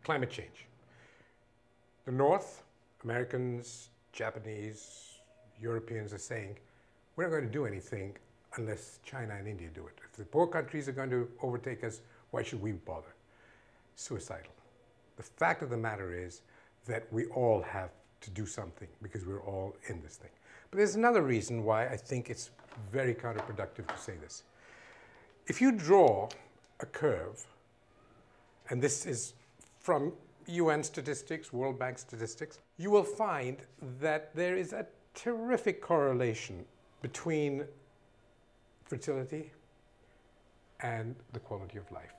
climate change. The North, Americans, Japanese, Europeans are saying, we're not going to do anything unless China and India do it. If the poor countries are going to overtake us, why should we bother? Suicidal. The fact of the matter is that we all have to do something because we're all in this thing. But there's another reason why I think it's very counterproductive to say this. If you draw a curve, and this is from UN statistics, World Bank statistics, you will find that there is a terrific correlation between fertility and the quality of life.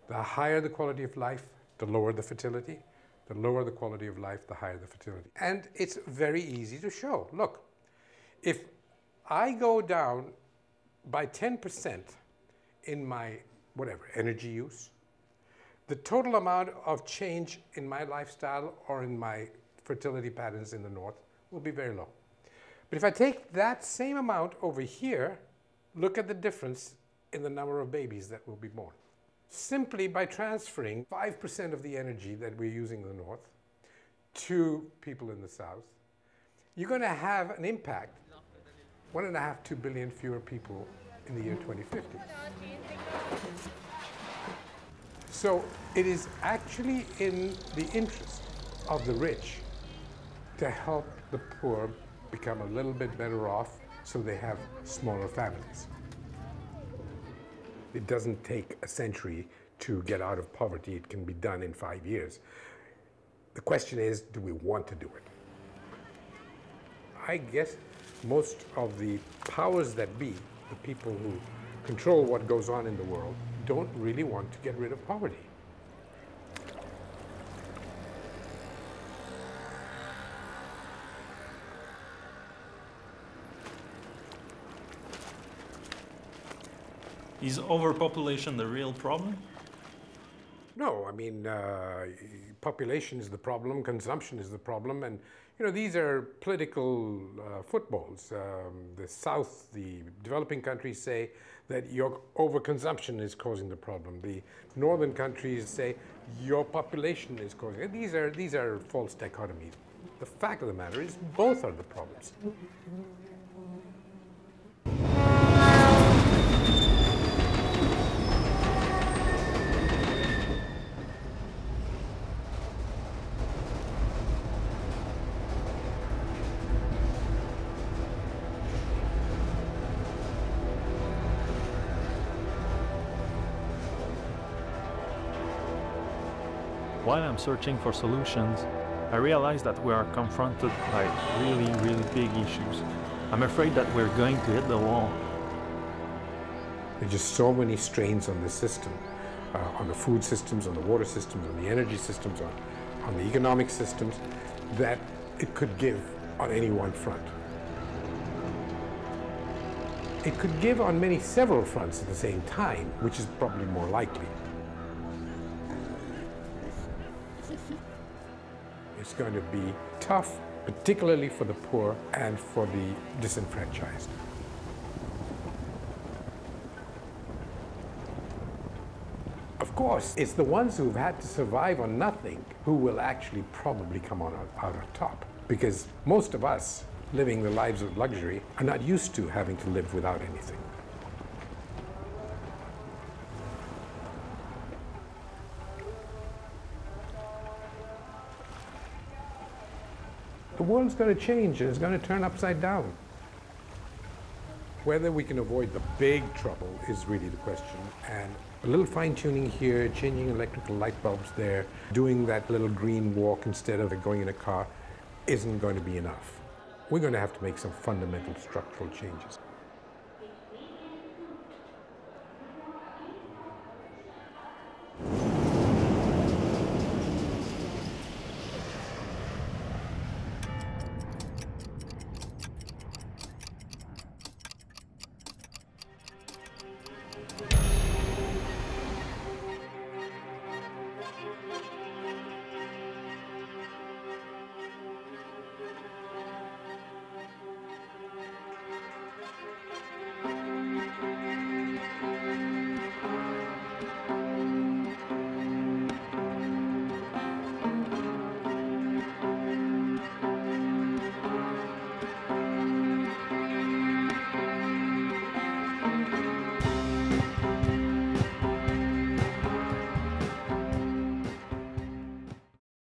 The higher the quality of life, the lower the fertility. The lower the quality of life, the higher the fertility. And it's very easy to show. Look, if I go down by 10% in my, whatever, energy use, the total amount of change in my lifestyle or in my fertility patterns in the North will be very low. But if I take that same amount over here, look at the difference in the number of babies that will be born. Simply by transferring 5% of the energy that we're using in the North to people in the South, you're going to have an impact. 1.5 to 2 billion fewer people in the year 2050. So it is actually in the interest of the rich to help the poor become a little bit better off so they have smaller families. It doesn't take a century to get out of poverty. It can be done in 5 years. The question is, do we want to do it? I guess most of the powers that be, the people who control what goes on in the world, don't really want to get rid of poverty. Is overpopulation the real problem? No, I mean, population is the problem, consumption is the problem, and you know, these are political footballs. The South, the developing countries say that your overconsumption is causing the problem. The northern countries say your population is causing it. These are false dichotomies. The fact of the matter is both are the problems. While I'm searching for solutions, I realize that we are confronted by really, really big issues. I'm afraid that we're going to hit the wall. There are just so many strains on the system, on the food systems, on the water systems, on the energy systems, on the economic systems, that it could give on any one front. It could give on several fronts at the same time, which is probably more likely. It's going to be tough, particularly for the poor and for the disenfranchised. Of course, it's the ones who've had to survive on nothing who will actually probably come out on top. Because most of us living the lives of luxury are not used to having to live without anything. The world's going to change and it's going to turn upside down. Whether we can avoid the big trouble is really the question. And a little fine-tuning here, changing electrical light bulbs there, doing that little green walk instead of going in a car isn't going to be enough. We're going to have to make some fundamental structural changes.